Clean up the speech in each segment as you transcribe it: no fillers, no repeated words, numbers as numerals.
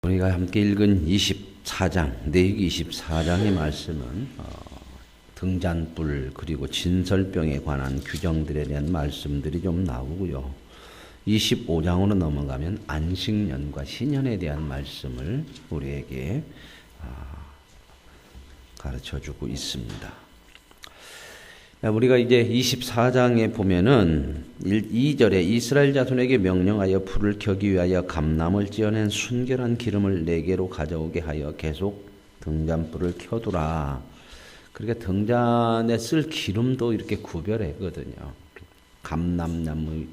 우리가 함께 읽은 24장, 레위기 24장의 말씀은 등잔불 그리고 진설병에 관한 규정들에 대한 말씀들이 좀 나오고요. 25장으로 넘어가면 안식년과 신년에 대한 말씀을 우리에게 가르쳐주고 있습니다. 우리가 이제 24장에 보면은 2절에 이스라엘 자손에게 명령하여 불을 켜기 위하여 감람을 찌어낸 순결한 기름을 4개로 가져오게 하여 계속 등잔불을 켜두라. 그러니까 등잔에 쓸 기름도 이렇게 구별했거든요. 감람나무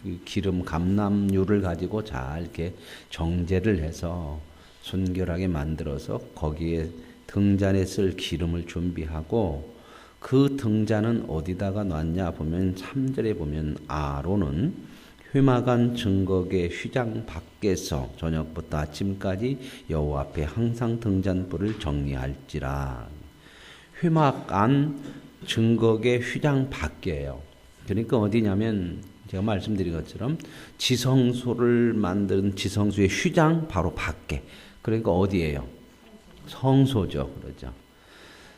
그 기름 감람유를 가지고 잘 이렇게 정제를 해서 순결하게 만들어서 거기에 등잔에 쓸 기름을 준비하고 그 등잔은 어디다가 놨냐 보면 3절에 보면 아론은 회막안 증거계 휘장 밖에서 저녁부터 아침까지 여호와 앞에 항상 등잔불을 정리할지라. 회막안 증거계 휘장 밖이에요. 그러니까 어디냐면 제가 말씀드린 것처럼 지성소를 만든 지성소의 휘장 바로 밖에. 그러니까 어디예요? 성소죠. 그러죠.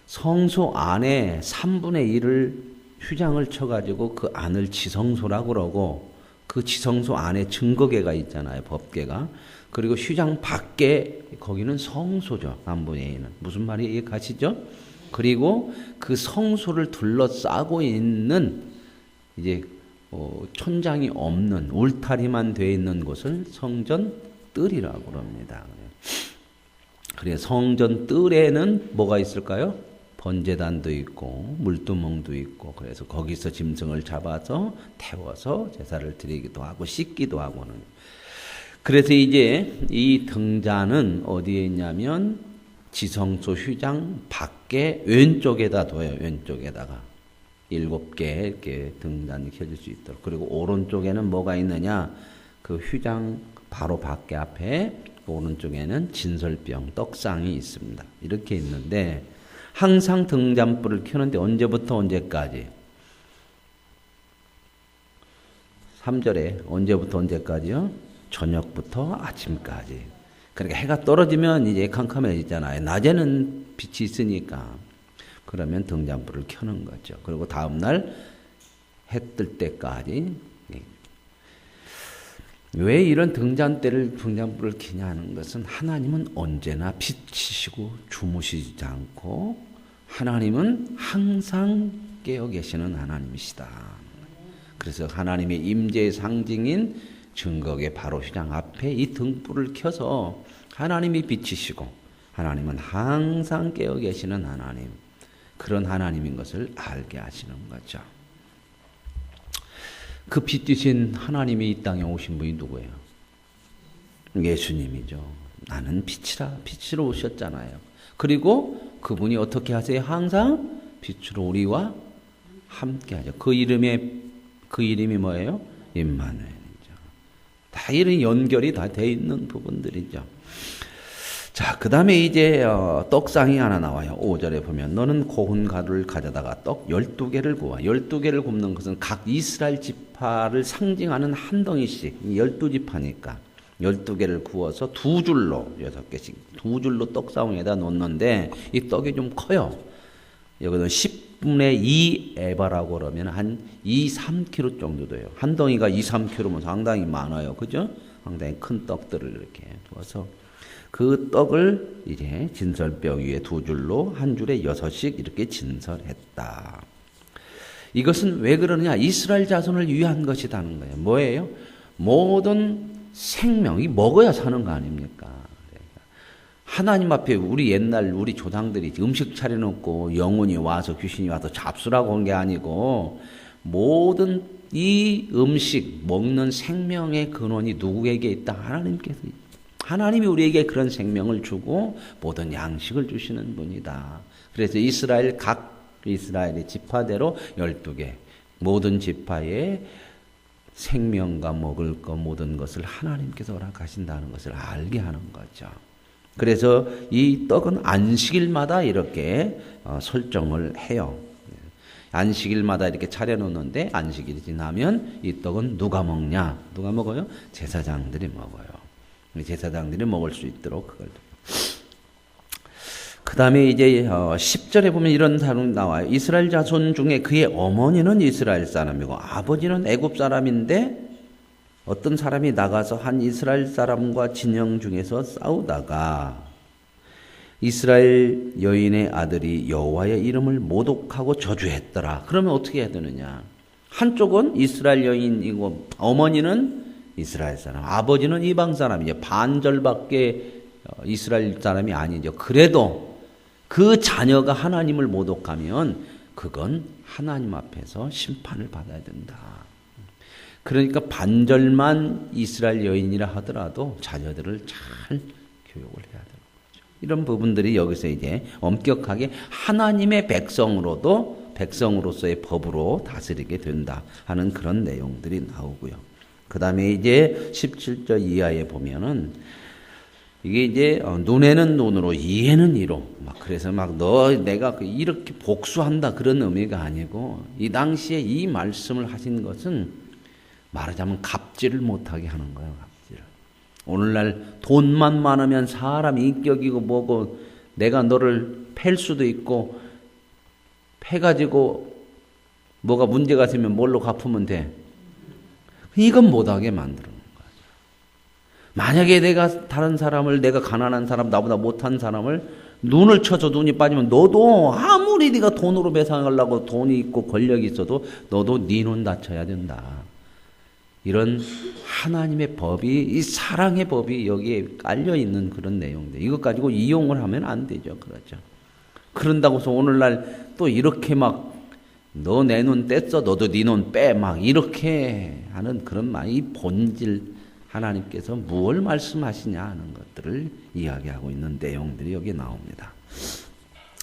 성소 안에 3분의 1을 휘장을 쳐가지고 그 안을 지성소라고 그러고 그 지성소 안에 증거계가 있잖아요. 법계가. 그리고 휘장 밖에 거기는 성소죠. 3분의 1은. 무슨 말이 이해가시죠? 그리고 그 성소를 둘러싸고 있는 이제 천장이 없는 울타리만 되어 있는 곳을 성전 뜰이라고 합니다. 그래서 성전 뜰에는 뭐가 있을까요? 번제단도 있고 물두멍도 있고 그래서 거기서 짐승을 잡아서 태워서 제사를 드리기도 하고 씻기도 하고는. 그래서 이제 이 등잔은 어디에 있냐면 지성소 휘장 밖에 왼쪽에다 둬요. 왼쪽에다가 7개 이렇게 등잔이 켜질 수 있도록. 그리고 오른쪽에는 뭐가 있느냐? 그 휘장 바로 밖에 앞에 오른쪽에는 진설병 떡상이 있습니다. 이렇게 있는데 항상 등잔불을 켜는데 언제부터 언제까지? 3절에 언제부터 언제까지요? 저녁부터 아침까지. 그러니까 해가 떨어지면 이제 캄캄해지잖아요. 낮에는 빛이 있으니까. 그러면 등잔불을 켜는 거죠. 그리고 다음날 해 뜰 때까지. 왜 이런 등잔불을 켜냐 하는 것은 하나님은 언제나 빛이시고 주무시지 않고 하나님은 항상 깨어 계시는 하나님이시다. 그래서 하나님의 임재의 상징인 증거계 바로 휘장 앞에 이 등불을 켜서 하나님이 빛이시고 하나님은 항상 깨어 계시는 하나님, 그런 하나님인 것을 알게 하시는 거죠. 그 빛이신 하나님이 이 땅에 오신 분이 누구예요? 예수님이죠. 나는 빛이라, 빛으로 오셨잖아요. 그리고 그분이 어떻게 하세요? 항상 빛으로 우리와 함께 하죠. 그 이름이 뭐예요? 임마누엘이죠. 다 이런 연결이 다 돼 있는 부분들이죠. 자, 그 다음에 이제 떡상이 하나 나와요. 5절에 보면 너는 고운 가루를 가져다가 떡 12개를 구워. 12개를 굽는 것은 각 이스라엘 지파를 상징하는 한 덩이씩 12지파니까 12개를 구워서 2줄로 6개씩 2줄로 떡상에다 놓는데 이 떡이 좀 커요. 여기는 10분의 2 에바라고 그러면 한 2, 3kg 정도 돼요. 한 덩이가 2, 3kg면 상당히 많아요. 그죠? 상당히 큰 떡들을 이렇게 두어서 그 떡을 이제 진설병 위에 2줄로 한 줄에 6씩 이렇게 진설했다. 이것은 왜 그러느냐? 이스라엘 자손을 위한 것이라는 거예요. 뭐예요? 모든 생명이 먹어야 사는 거 아닙니까? 그러니까 하나님 앞에 우리 옛날 우리 조상들이 음식 차려놓고 영혼이 와서 귀신이 와서 잡수라고 한 게 아니고 모든 이 음식 먹는 생명의 근원이 누구에게 있다? 하나님께서 있다. 하나님이 우리에게 그런 생명을 주고 모든 양식을 주시는 분이다. 그래서 각 이스라엘의 지파대로 12개 모든 지파의 생명과 먹을 것 모든 것을 하나님께서 허락하신다는 것을 알게 하는 거죠. 그래서 이 떡은 안식일마다 이렇게 설정을 해요. 안식일마다 이렇게 차려놓는데 안식일이 지나면 이 떡은 누가 먹냐? 누가 먹어요? 제사장들이 먹어요. 제사장들이 먹을 수 있도록 그걸. 그 다음에 이제 10절에 보면 이런 단어가 나와요. 이스라엘 자손 중에 그의 어머니는 이스라엘 사람이고 아버지는 애굽 사람인데 어떤 사람이 나가서 한 이스라엘 사람과 진영 중에서 싸우다가 이스라엘 여인의 아들이 여호와의 이름을 모독하고 저주했더라. 그러면 어떻게 해야 되느냐? 한쪽은 이스라엘 여인이고 어머니는 이스라엘 사람, 아버지는 이방 사람이죠. 반절밖에 이스라엘 사람이 아니죠. 그래도 그 자녀가 하나님을 모독하면 그건 하나님 앞에서 심판을 받아야 된다. 그러니까 반절만 이스라엘 여인이라 하더라도 자녀들을 잘 교육을 해야 되는 거죠. 이런 부분들이 여기서 이제 엄격하게 하나님의 백성으로서의 법으로 다스리게 된다 하는 그런 내용들이 나오고요. 그 다음에 이제 17절 이하에 보면은 이게 이제 눈에는 눈으로 이에는 이로 막 그래서 막 내가 이렇게 복수한다 그런 의미가 아니고 이 당시에 이 말씀을 하신 것은 말하자면 갑질을 못하게 하는 거예요. 갑질. 오늘날 돈만 많으면 사람 인격이고 뭐고 내가 너를 팰 수도 있고 패가지고 뭐가 문제가 생기면 뭘로 갚으면 돼. 이건 못하게 만드는 거예요. 만약에 내가 다른 사람을 내가 가난한 사람 나보다 못한 사람을 눈을 쳐서 눈이 빠지면 너도 아무리 네가 돈으로 배상하려고 돈이 있고 권력이 있어도 너도 네 눈 다쳐야 된다. 이런 하나님의 법이 이 사랑의 법이 여기에 깔려 있는 그런 내용들. 이것 가지고 이용을 하면 안 되죠. 그렇죠. 그런다고 해서 오늘날 또 이렇게 막 너 내 눈 뗐어 너도 네 눈 빼 막 이렇게 하는 그런 말, 이 본질 하나님께서 무엇을 말씀하시냐 하는 것들을 이야기하고 있는 내용들이 여기 나옵니다.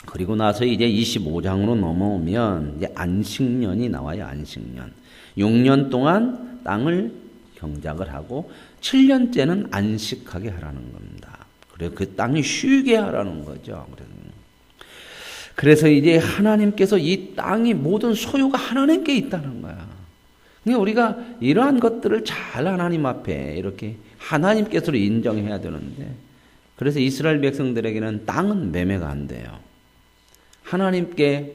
그리고 나서 이제 25장으로 넘어오면 이제 안식년이 나와요. 안식년. 6년 동안 땅을 경작을 하고 7년째는 안식하게 하라는 겁니다. 그래서 그 땅이 쉬게 하라는 거죠. 그래서 이제 하나님께서 이 땅이 모든 소유가 하나님께 있다는 거야. 그러니까 우리가 이러한 것들을 잘 하나님 앞에 이렇게 하나님께서 인정해야 되는데, 그래서 이스라엘 백성들에게는 땅은 매매가 안 돼요. 하나님께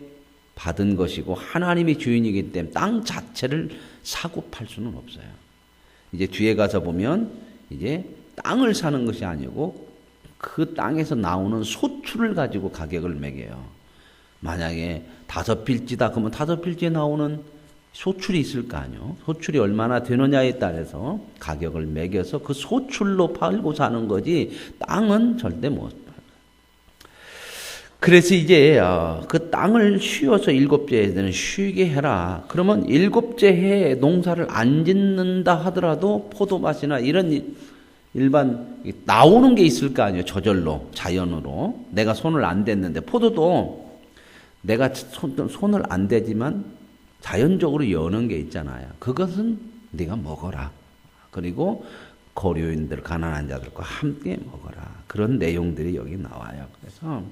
받은 것이고 하나님이 주인이기 때문에 땅 자체를 사고 팔 수는 없어요. 이제 뒤에 가서 보면 이제 땅을 사는 것이 아니고 그 땅에서 나오는 소출을 가지고 가격을 매겨요. 만약에 5필지다 그러면 5필지에 나오는 소출이 있을 거 아니에요. 소출이 얼마나 되느냐에 따라서 가격을 매겨서 그 소출로 팔고 사는 거지 땅은 절대 못 팔아요. 그래서 이제 그 땅을 쉬어서 7째에는 쉬게 해라. 그러면 7째 해에 농사를 안 짓는다 하더라도 포도밭이나 이런 일반 나오는 게 있을 거 아니에요. 저절로 자연으로 내가 손을 안 댔는데, 포도도 내가 손을 안 대지만 자연적으로 여는 게 있잖아요. 그것은 네가 먹어라. 그리고 고려인들, 가난한 자들과 함께 먹어라. 그런 내용들이 여기 나와요. 그래서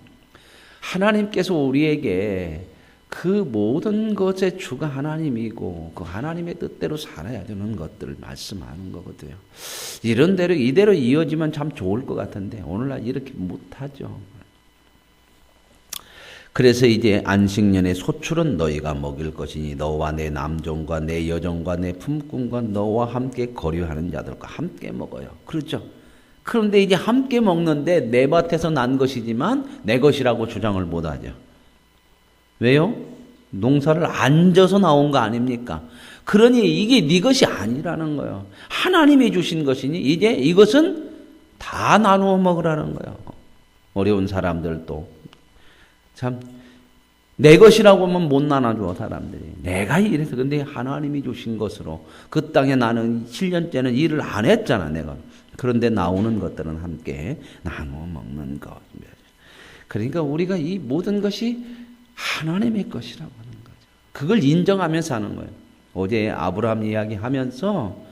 하나님께서 우리에게 그 모든 것의 주가 하나님이고 그 하나님의 뜻대로 살아야 되는 것들을 말씀하는 거거든요. 이대로 이어지면 참 좋을 것 같은데 오늘날 이렇게 못하죠. 그래서 이제 안식년의 소출은 너희가 먹일 것이니 너와 내 남종과 내 여종과 내 품꾼과 너와 함께 거류하는 자들과 함께 먹어요. 그렇죠? 그런데 이제 함께 먹는데 내 밭에서 난 것이지만 내 것이라고 주장을 못하죠. 왜요? 농사를 안 져서 나온 거 아닙니까? 그러니 이게 네 것이 아니라는 거예요. 하나님이 주신 것이니 이제 이것은 다 나누어 먹으라는 거예요. 어려운 사람들도 참 내 것이라고 하면 못 나눠줘 사람들이. 내가 이래서. 근데 하나님이 주신 것으로 그 땅에 나는 7년째는 일을 안 했잖아 내가. 그런데 나오는 것들은 함께 나누어 먹는 것. 그러니까 우리가 이 모든 것이 하나님의 것이라고 하는 거죠. 그걸 인정하면서 하는 거예요. 어제 아브라함 이야기하면서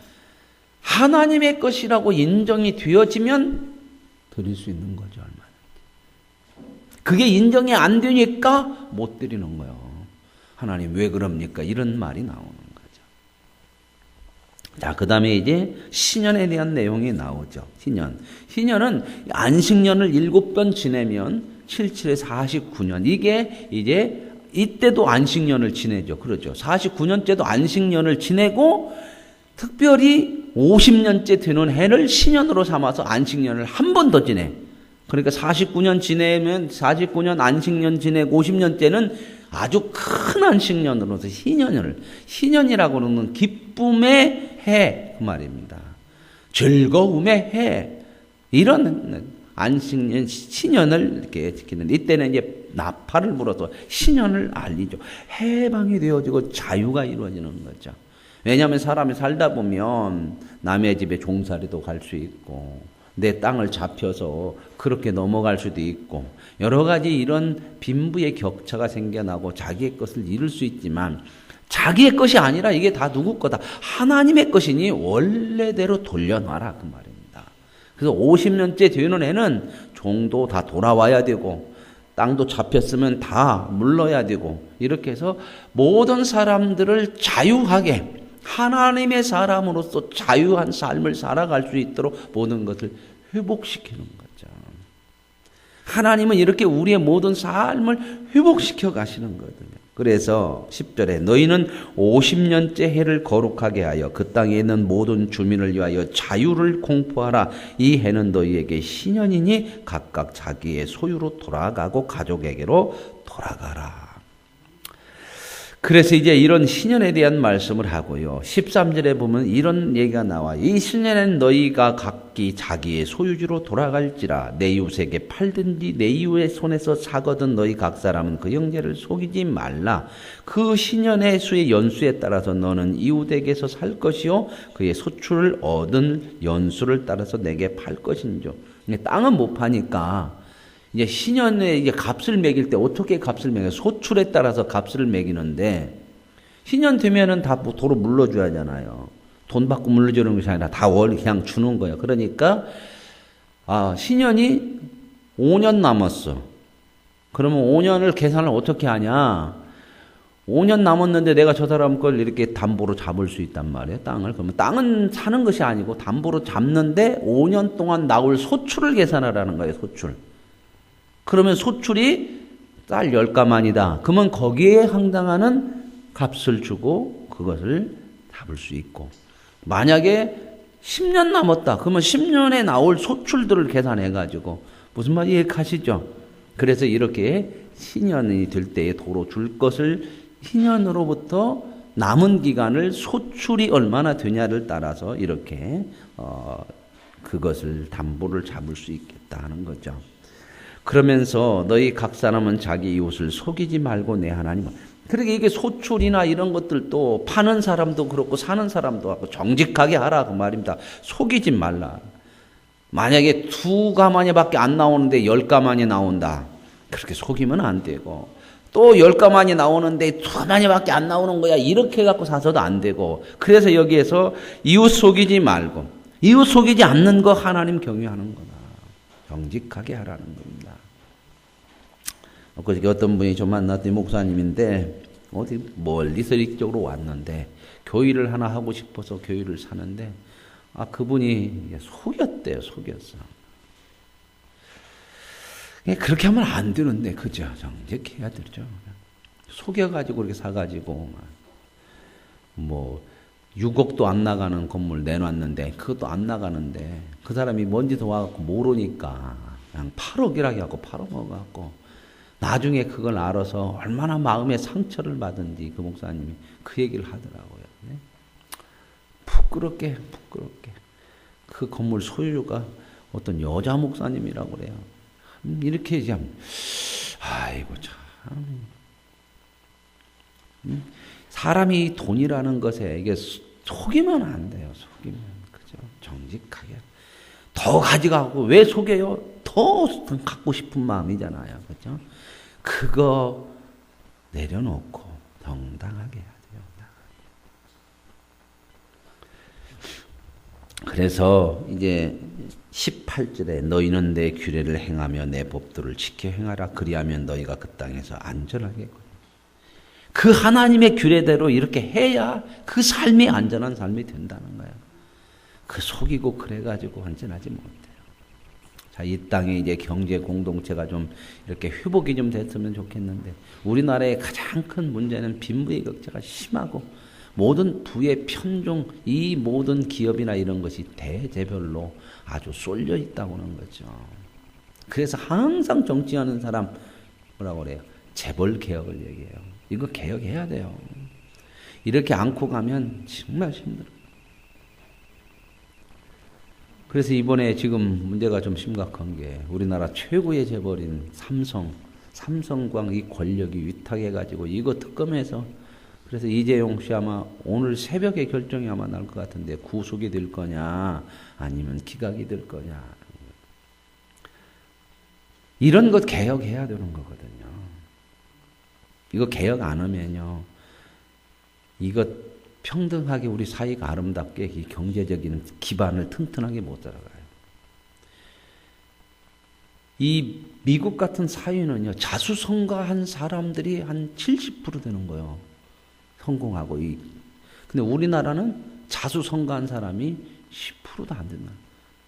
하나님의 것이라고 인정이 되어지면 드릴 수 있는 거죠. 얼마나. 그게 인정이 안 되니까 못 드리는 거예요. 하나님 왜 그럽니까? 이런 말이 나오는 거죠. 자, 그 다음에 이제 신년에 대한 내용이 나오죠. 신년. 신년은 안식년을 7번 지내면 77에 49년. 이게 이제 이때도 안식년을 지내죠. 그러죠. 49년째도 안식년을 지내고 특별히 50년째 되는 해를 신년으로 삼아서 안식년을 한 번 더 지내. 그러니까 49년 지내면 49년 안식년 지내고 50년째는 아주 큰 안식년으로서 신년이라고 그러는 기쁨의 해, 그 말입니다. 즐거움의 해, 이런 안식년, 신년을 이렇게 지키는, 이때는 이제 나팔을 불어서 신년을 알리죠. 해방이 되어지고 자유가 이루어지는 거죠. 왜냐하면 사람이 살다 보면 남의 집에 종살이도 갈 수 있고, 내 땅을 잡혀서 그렇게 넘어갈 수도 있고, 여러 가지 이런 빈부의 격차가 생겨나고 자기의 것을 잃을 수 있지만, 자기의 것이 아니라 이게 다 누구 거다? 하나님의 것이니 원래대로 돌려놔라, 그 말입니다. 그래서 50년째 되는 애는 종도 다 돌아와야 되고, 땅도 잡혔으면 다 물러야 되고, 이렇게 해서 모든 사람들을 자유하게 하나님의 사람으로서 자유한 삶을 살아갈 수 있도록 모든 것을 회복시키는 거죠. 하나님은 이렇게 우리의 모든 삶을 회복시켜 가시는 거거든요. 그래서 10절에 너희는 50년째 해를 거룩하게 하여 그 땅에 있는 모든 주민을 위하여 자유를 공포하라. 이 해는 너희에게 신년이니 각각 자기의 소유로 돌아가고 가족에게로 돌아가라. 그래서 이제 이런 신년에 대한 말씀을 하고요. 13절에 보면 이런 얘기가 나와요. 이 신년에는 너희가 각기 자기의 소유지로 돌아갈지라. 내 이웃에게 팔든지 내 이웃의 손에서 사거든 너희 각 사람은 그 형제를 속이지 말라. 그 신년의 수의 연수에 따라서 너는 이웃에게서 살 것이요 그의 소출을 얻은 연수를 따라서 내게 팔 것인죠. 땅은 못 파니까 이제 신년에 이제 값을 매길 때 어떻게 값을 매겨? 소출에 따라서 값을 매기는데, 신년 되면은 다 도로 물러줘야 하잖아요. 돈 받고 물러주는 것이 아니라 다 그냥 주는 거예요. 그러니까, 신년이 5년 남았어. 그러면 5년을 계산을 어떻게 하냐? 5년 남았는데 내가 저 사람 걸 이렇게 담보로 잡을 수 있단 말이에요, 땅을. 그러면 땅은 사는 것이 아니고 담보로 잡는데 5년 동안 나올 소출을 계산하라는 거예요, 소출. 그러면 소출이 쌀 10가만이다. 그러면 거기에 상당하는 값을 주고 그것을 잡을 수 있고, 만약에 10년 남았다. 그러면 10년에 나올 소출들을 계산해가지고, 무슨 말인지 이해하시죠? 그래서 이렇게 신년이 될 때에 도로 줄 것을 신년으로부터 남은 기간을 소출이 얼마나 되냐를 따라서 이렇게 그것을 담보를 잡을 수 있겠다 하는 거죠. 그러면서 너희 각 사람은 자기 이웃을 속이지 말고 내 하나님은. 그러니까 이게 소출이나 이런 것들도 파는 사람도 그렇고 사는 사람도 하고 정직하게 하라 그 말입니다. 속이지 말라. 만약에 2가마니밖에 안 나오는데 10가마니 나온다. 그렇게 속이면 안 되고, 또 10가마니 나오는데 2가마니밖에 안 나오는 거야. 이렇게 해갖고 사서도 안 되고. 그래서 여기에서 이웃 속이지 말고, 이웃 속이지 않는 거 하나님 경외하는 거다. 정직하게 하라는 겁니다. 그저께 어떤 분이 좀 만났더니 목사님인데 어디 멀리서 이쪽으로 왔는데 교회를 하나 하고 싶어서 교회를 사는데 그분이 속였대요. 속였어. 그렇게 하면 안 되는데, 그죠? 정직해야 되죠. 속여가지고 이렇게 사가지고 6억도 안 나가는 건물 내놨는데 그것도 안 나가는데 그 사람이 뭔지도 와갖고 모르니까 그냥 8억이라고 하고 팔아먹어갖고 나중에 그걸 알아서 얼마나 마음에 상처를 받은지 그 목사님이 그 얘기를 하더라고요. 네? 부끄럽게 그 건물 소유주가 어떤 여자 목사님이라고 그래요. 이렇게 참 아이고 참 사람이 돈이라는 것에 이게 속이면 안 돼요. 속이면. 그죠? 정직하게. 더 가져가고, 왜 속여요? 더 갖고 싶은 마음이잖아요. 그죠? 그거 내려놓고 정당하게 해야 돼요. 그래서 이제 18절에 너희는 내 규례를 행하며 내 법도를 지켜 행하라. 그리하면 너희가 그 땅에서 안전하게 그 그 하나님의 규례대로 이렇게 해야 그 삶이 안전한 삶이 된다는 거예요. 그 속이고 그래가지고 안전하지 못해요. 자, 이 땅에 이제 경제 공동체가 좀 이렇게 회복이 좀 됐으면 좋겠는데, 우리나라의 가장 큰 문제는 빈부격차가 심하고 모든 부의 편중, 이 모든 기업이나 이런 것이 대재별로 아주 쏠려 있다고 하는 거죠. 그래서 항상 정치하는 사람 뭐라고 그래요? 재벌 개혁을 얘기해요. 이거 개혁해야 돼요. 이렇게 안고 가면 정말 힘들어요. 그래서 이번에 지금 문제가 좀 심각한 게, 우리나라 최고의 재벌인 삼성광 이 권력이 위탁해가지고 이거 특검해서, 그래서 이재용 씨 아마 오늘 새벽에 결정이 아마 날 것 같은데, 구속이 될 거냐 아니면 기각이 될 거냐, 이런 것 개혁해야 되는 거거든요. 이거 개혁 안 하면요, 이거 평등하게 우리 사회가 아름답게 이 경제적인 기반을 튼튼하게 못 살아가요. 이 미국 같은 사회는요, 자수성가한 사람들이 한 70% 되는 거예요. 성공하고. 근데 우리나라는 자수성가한 사람이 10%도 안 된다.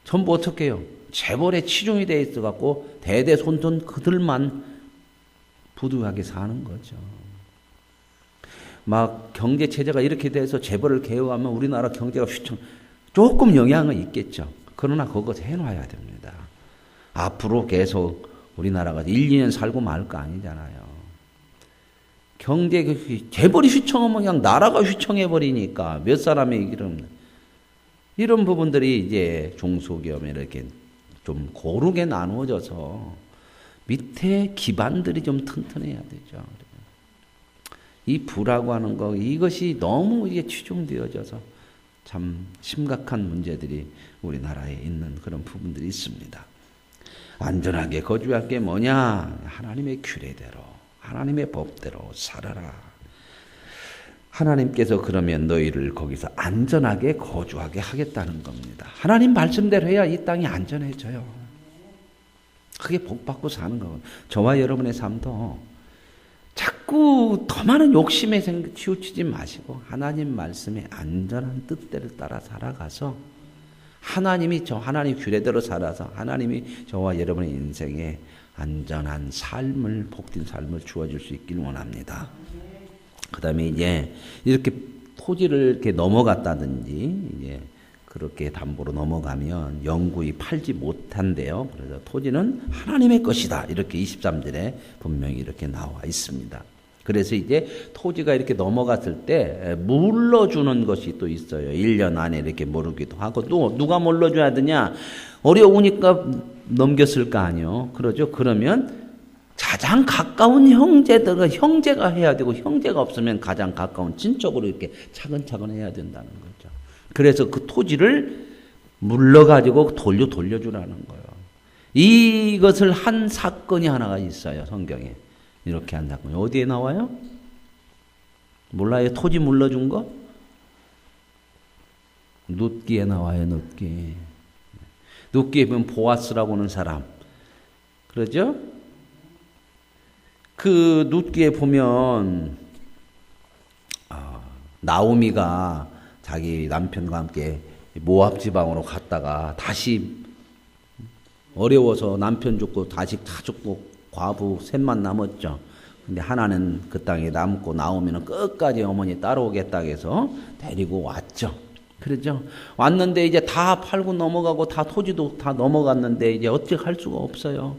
전부 어떻게 해요? 재벌에 치중이 돼 있어갖고 대대손손 그들만 부유하게 사는 거죠. 막 경제 체제가 이렇게 돼서 재벌을 개혁하면 우리나라 경제가 조금 영향은 있겠죠. 그러나 그거 해놔야 됩니다. 앞으로 계속 우리나라가 1, 2년 살고 말 거 아니잖아요. 경제 재벌이 휘청하면 그냥 나라가 휘청해 버리니까 몇 사람의 이런 부분들이 이제 중소기업에 이렇게 좀 고르게 나누어져서 밑에 기반들이 좀 튼튼해야 되죠. 이 부라고 하는 거, 이것이 너무 이게 치중되어져서 참 심각한 문제들이 우리나라에 있는 그런 부분들이 있습니다. 안전하게 거주할 게 뭐냐? 하나님의 규례대로, 하나님의 법대로 살아라. 하나님께서 그러면 너희를 거기서 안전하게 거주하게 하겠다는 겁니다. 하나님 말씀대로 해야 이 땅이 안전해져요. 그게 복받고 사는 거거든요. 저와 여러분의 삶도 자꾸 더 많은 욕심에 치우치지 마시고 하나님 말씀의 안전한 뜻대로 따라 살아가서 하나님 규례대로 살아서 하나님이 저와 여러분의 인생에 안전한 삶을, 복된 삶을 주어줄 수 있길 원합니다. 그 다음에 이제 이렇게 토지를 이렇게 넘어갔다든지 이제 그렇게 담보로 넘어가면 영구히 팔지 못한대요. 그래서 토지는 하나님의 것이다. 이렇게 23절에 분명히 이렇게 나와 있습니다. 그래서 이제 토지가 이렇게 넘어갔을 때 물러주는 것이 또 있어요. 1년 안에 이렇게 모르기도 하고, 또 누가 물러줘야 되냐? 어려우니까 넘겼을 거 아니요. 그러죠. 그러면 가장 가까운 형제가 해야 되고, 형제가 없으면 가장 가까운 친척으로 이렇게 차근차근 해야 된다는 거죠. 그래서 그 토지를 물러가지고 돌려주라는 거예요. 이것을 한 사건이 하나가 있어요. 성경에. 이렇게 한 사건이. 어디에 나와요? 몰라요? 토지 물러준 거? 룻기에 나와요. 룻기에 보면 보아스라고 하는 사람. 그러죠? 그 룻기에 보면 나오미가 자기 남편과 함께 모압 지방으로 갔다가 다시 어려워서 남편 죽고 다시 다 죽고 과부 셋만 남았죠. 근데 하나는 그 땅에 남고 나오미는 끝까지 어머니 따라오겠다 해서 데리고 왔죠. 그렇죠? 왔는데 이제 다 팔고 넘어가고 다 토지도 다 넘어갔는데 이제 어떻게 할 수가 없어요.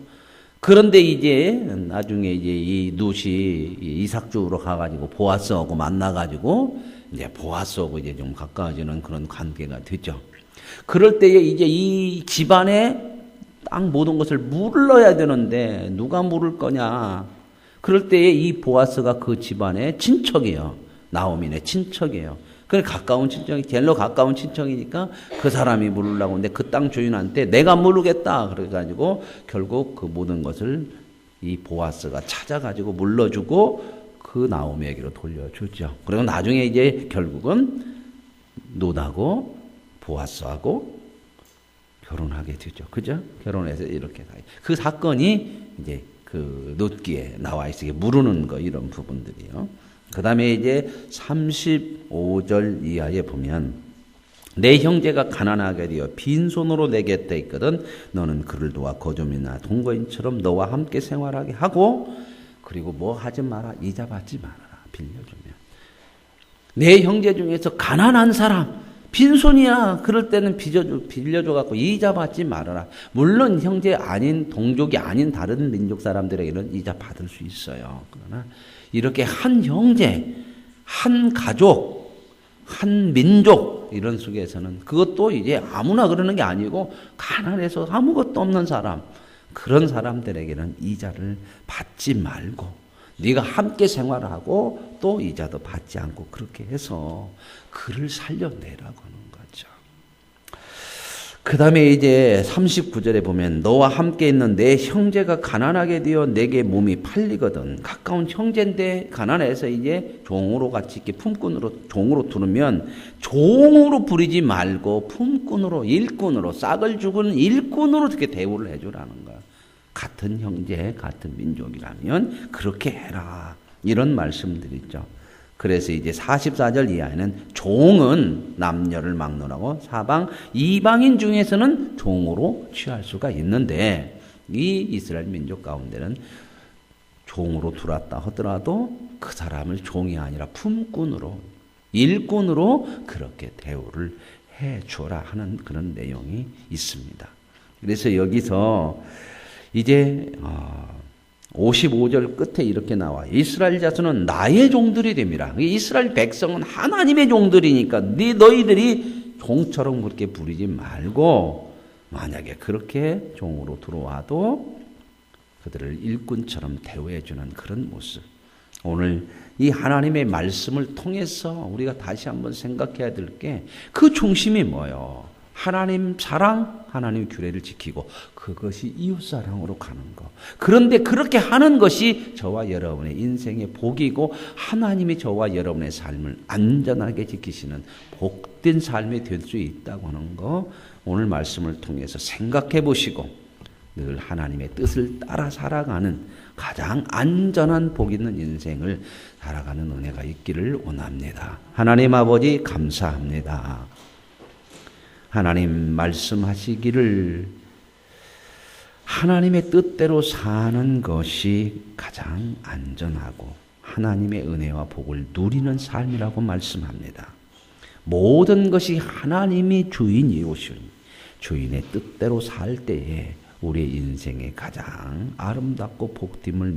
그런데 이제 나중에 이제 이 룻이 이삭주로 가가지고 보아스하고 만나가지고 이제 보아스하고 이제 좀 가까워지는 그런 관계가 되죠. 그럴 때에 이제 이 집안에 땅 모든 것을 물러야 되는데 누가 물을 거냐? 그럴 때에 이 보아스가 그 집안의 친척이에요. 나오미네 친척이에요. 그래 가까운 친척이 제일로 가까운 친척이니까 그 사람이 물으려고 하는데 그 땅 주인한테 내가 물르겠다 그래가지고 결국 그 모든 것을 이 보아스가 찾아가지고 물러주고 그 나오미에게로 돌려주죠. 그리고 나중에 이제 결국은 룻하고 보아스하고 결혼하게 되죠. 그죠? 결혼해서 이렇게 가요. 그 사건이 이제 그 룻기에 나와 있어요. 물으는 거 이런 부분들이요. 그 다음에 이제 35절 이하에 보면 내 형제가 가난하게 되어 빈손으로 내게 돼 있거든 너는 그를 도와 거점이나 동거인처럼 너와 함께 생활하게 하고 그리고 뭐 하지 마라 이자 받지 말아라 빌려주면 내 형제 중에서 가난한 사람 빈손이야 그럴 때는 빌려줘 갖고 이자 받지 말아라. 물론 형제 아닌 동족이 아닌 다른 민족 사람들에게는 이자 받을 수 있어요. 그러나 이렇게 한 형제, 한 가족, 한 민족 이런 속에서는 그것도 이제 아무나 그러는 게 아니고 가난해서 아무것도 없는 사람 그런 사람들에게는 이자를 받지 말고 네가 함께 생활하고 또 이자도 받지 않고 그렇게 해서 그를 살려내라고 하는 거죠. 그 다음에 이제 39절에 보면 너와 함께 있는 내 형제가 가난하게 되어 내게 몸이 팔리거든 가까운 형제인데 가난해서 이제 종으로 같이 이렇게 품꾼으로 종으로 두르면 종으로 부리지 말고 품꾼으로 일꾼으로 싹을 죽은 일꾼으로 이렇게 대우를 해주라는 거야. 같은 형제, 같은 민족이라면 그렇게 해라. 이런 말씀드리죠. 그래서 이제 44절 이하에는 종은 남녀를 막론하고 사방 이방인 중에서는 종으로 취할 수가 있는데 이 이스라엘 민족 가운데는 종으로 들어왔다 하더라도 그 사람을 종이 아니라 품꾼으로 일꾼으로 그렇게 대우를 해 주라 하는 그런 내용이 있습니다. 그래서 여기서 이제 55절 끝에 이렇게 나와 이스라엘 자손은 나의 종들이 됩니다. 이스라엘 백성은 하나님의 종들이니까 너희들이 종처럼 그렇게 부리지 말고 만약에 그렇게 종으로 들어와도 그들을 일꾼처럼 대우해 주는 그런 모습. 오늘 이 하나님의 말씀을 통해서 우리가 다시 한번 생각해야 될 게 그 중심이 뭐예요? 하나님 사랑, 하나님 규례를 지키고 그것이 이웃사랑으로 가는 것. 그런데 그렇게 하는 것이 저와 여러분의 인생의 복이고 하나님이 저와 여러분의 삶을 안전하게 지키시는 복된 삶이 될 수 있다고 하는 거 오늘 말씀을 통해서 생각해 보시고 늘 하나님의 뜻을 따라 살아가는 가장 안전한 복 있는 인생을 살아가는 은혜가 있기를 원합니다. 하나님 아버지 감사합니다. 하나님 말씀하시기를 하나님의 뜻대로 사는 것이 가장 안전하고 하나님의 은혜와 복을 누리는 삶이라고 말씀합니다. 모든 것이 하나님이 주인이오시니 주인의 뜻대로 살 때에 우리의 인생의 가장 아름답고 복됨을